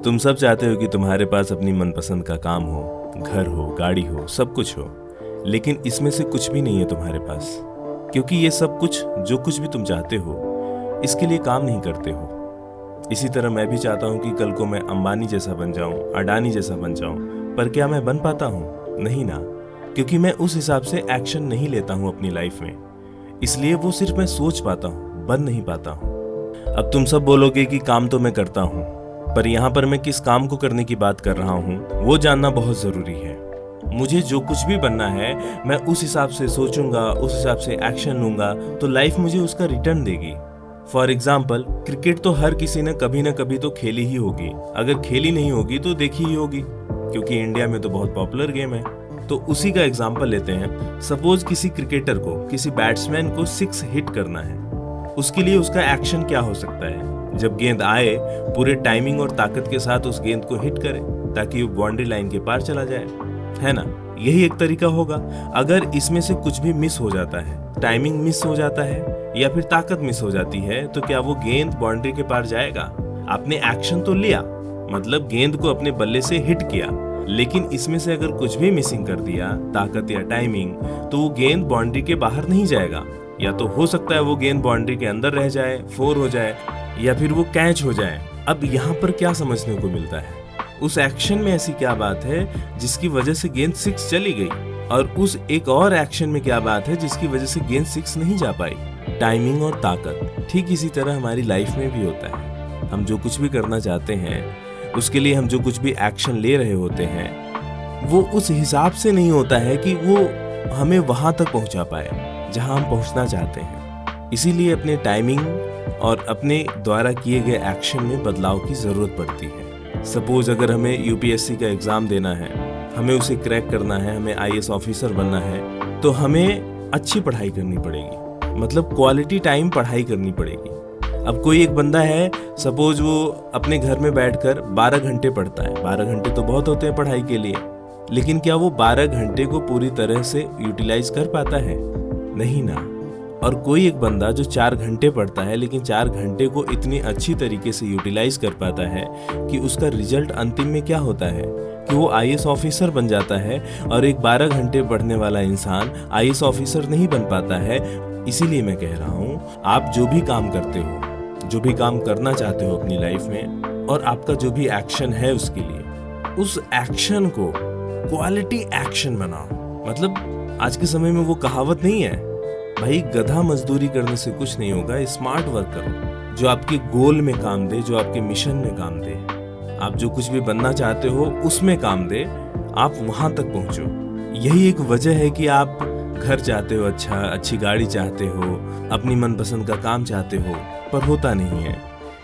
तुम सब चाहते हो कि तुम्हारे पास अपनी मनपसंद का काम हो, घर हो, गाड़ी हो, सब कुछ हो, लेकिन इसमें से कुछ भी नहीं है तुम्हारे पास, क्योंकि ये सब कुछ जो कुछ भी तुम चाहते हो इसके लिए काम नहीं करते हो। इसी तरह मैं भी चाहता हूँ कि कल को मैं अंबानी जैसा बन जाऊँ, अडानी जैसा बन जाऊँ, पर क्या मैं बन पाता हूँ? नहीं ना, क्योंकि मैं उस हिसाब से एक्शन नहीं लेता हूँ अपनी लाइफ में। इसलिए वो सिर्फ मैं सोच पाता हूँ, बन नहीं पाता हूँ। अब तुम सब बोलोगे कि काम तो मैं करता हूँ, पर यहाँ पर मैं किस काम को करने की बात कर रहा हूँ वो जानना बहुत जरूरी है। मुझे जो कुछ भी बनना है मैं उस हिसाब से सोचूंगा, उस हिसाब से एक्शन लूंगा तो लाइफ मुझे उसका रिटर्न देगी। फॉर एग्जाम्पल, क्रिकेट तो हर किसी ने कभी ना कभी तो खेली ही होगी, अगर खेली नहीं होगी तो देखी ही होगी, क्योंकि इंडिया में तो बहुत पॉपुलर गेम है। तो उसी का एग्जाम्पल लेते हैं। सपोज किसी क्रिकेटर को, किसी बैट्समैन को 6 हिट करना है, उसके लिए उसका एक्शन क्या हो सकता है? जब गेंद आए पूरे टाइमिंग और ताकत के साथ उस गेंद को हिट करे ताकि वो बाउंड्री लाइन के पार चला जाए, है ना? यही एक तरीका होगा। अगर इसमें से कुछ भी मिस हो जाता है, टाइमिंग मिस हो जाता है या फिर ताकत मिस हो जाती है, तो क्या वो गेंद बाउंड्री के पार जाएगा? आपने एक्शन तो लिया, मतलब गेंद को अपने बल्ले से हिट किया, लेकिन इसमें से अगर कुछ भी मिसिंग कर दिया, ताकत या टाइमिंग, तो वो गेंद बाउंड्री के बाहर नहीं जाएगा। या तो हो सकता है वो गेंद बाउंड्री के अंदर रह जाए, 4 हो जाए, या फिर वो कैच हो जाए। अब यहाँ पर क्या समझने को मिलता है? उस एक्शन में ऐसी क्या बात है जिसकी वजह से गेंद 6 चली गई, और उस एक और एक्शन में क्या बात है जिसकी वजह से गेंद 6 नहीं जा पाई? टाइमिंग और ताकत। ठीक इसी तरह हमारी लाइफ में भी होता है। हम जो कुछ भी करना चाहते हैं, उसके लिए हम जो कुछ भी एक्शन ले रहे होते हैं, वो उस हिसाब से नहीं होता है कि वो हमें वहां तक पहुंचा पाए जहां हम पहुंचना चाहते हैं। इसीलिए अपने टाइमिंग और अपने द्वारा किए गए एक्शन में बदलाव की जरूरत पड़ती है। सपोज अगर हमें यूपीएससी का एग्जाम देना है, हमें उसे क्रैक करना है, हमें आईएएस ऑफिसर बनना है, तो हमें अच्छी पढ़ाई करनी पड़ेगी, मतलब क्वालिटी टाइम पढ़ाई करनी पड़ेगी। अब कोई एक बंदा है, सपोज वो अपने घर में बैठकर 12 घंटे पढ़ता है। 12 घंटे तो बहुत होते हैं पढ़ाई के लिए, लेकिन क्या वो 12 घंटे को पूरी तरह से यूटिलाइज कर पाता है? नहीं ना। और कोई एक बंदा जो 4 घंटे पढ़ता है, लेकिन 4 घंटे को इतनी अच्छी तरीके से यूटिलाइज कर पाता है कि उसका रिजल्ट अंतिम में क्या होता है कि वो आईएएस ऑफिसर बन जाता है, और एक 12 घंटे पढ़ने वाला इंसान आईएएस ऑफिसर नहीं बन पाता है। इसीलिए मैं कह रहा हूँ, आप जो भी काम करते हो, जो भी काम करना चाहते हो अपनी लाइफ में, और आपका जो भी एक्शन है उसके लिए, उस एक्शन को क्वालिटी एक्शन बनाओ। मतलब आज के समय में वो कहावत नहीं है, भाई गधा मजदूरी करने से कुछ नहीं होगा, स्मार्ट वर्क करो जो आपके गोल में काम दे, जो आपके मिशन में काम दे। आप जो कुछ भी बनना चाहते हो उसमें काम दे, आप वहां तक पहुंचो। यही एक वजह है कि आप घर चाहते हो, अच्छी गाड़ी चाहते हो, अपनी मनपसंद का काम चाहते हो, पर होता नहीं है,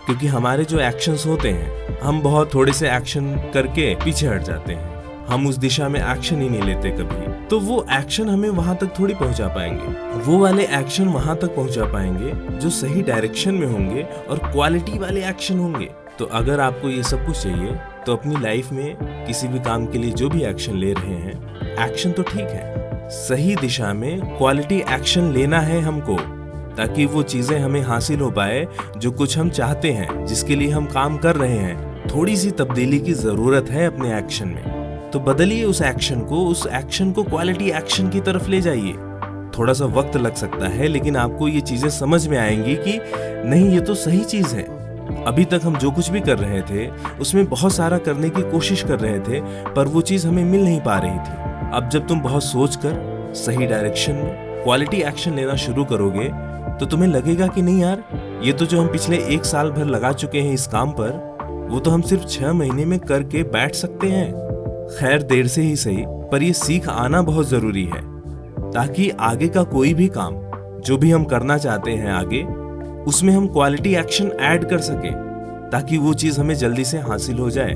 क्योंकि हमारे जो एक्शंस होते हैं, हम बहुत थोड़े से एक्शन करके पीछे हट जाते हैं। हम उस दिशा में एक्शन ही नहीं लेते कभी, तो वो एक्शन हमें वहां तक थोड़ी पहुंचा पाएंगे। वो वाले एक्शन वहां तक पहुंचा पाएंगे जो सही डायरेक्शन में होंगे और क्वालिटी वाले एक्शन होंगे। तो अगर आपको ये सब कुछ चाहिए, तो अपनी लाइफ में किसी भी काम के लिए जो भी एक्शन ले रहे हैं, एक्शन तो ठीक है, सही दिशा में क्वालिटी एक्शन लेना है हमको, ताकि वो चीजें हमें हासिल हो पाए जो कुछ हम चाहते हैं, जिसके लिए हम काम कर रहे हैं। थोड़ी सी तब्दीली की जरूरत है अपने एक्शन में, तो बदलिए उस एक्शन को क्वालिटी एक्शन की तरफ ले जाइए। थोड़ा सा वक्त लग सकता है, लेकिन आपको ये चीजें समझ में आएंगी कि नहीं, ये तो सही चीज है। अभी तक हम जो कुछ भी कर रहे थे उसमें बहुत सारा करने की कोशिश कर रहे थे, पर वो चीज हमें मिल नहीं पा रही थी। अब जब तुम बहुत सोचकर सही डायरेक्शन में क्वालिटी एक्शन लेना शुरू करोगे, तो तुम्हें लगेगा कि नहीं यार, ये तो जो हम पिछले 1 साल भर लगा चुके हैं इस काम पर, वो तो हम सिर्फ 6 महीने में करके बैठ सकते हैं। खैर देर से ही सही, पर ये सीख आना बहुत जरूरी है, ताकि आगे का कोई भी काम जो भी हम करना चाहते हैं आगे, उसमें हम क्वालिटी एक्शन ऐड कर सके, ताकि वो चीज हमें जल्दी से हासिल हो जाए।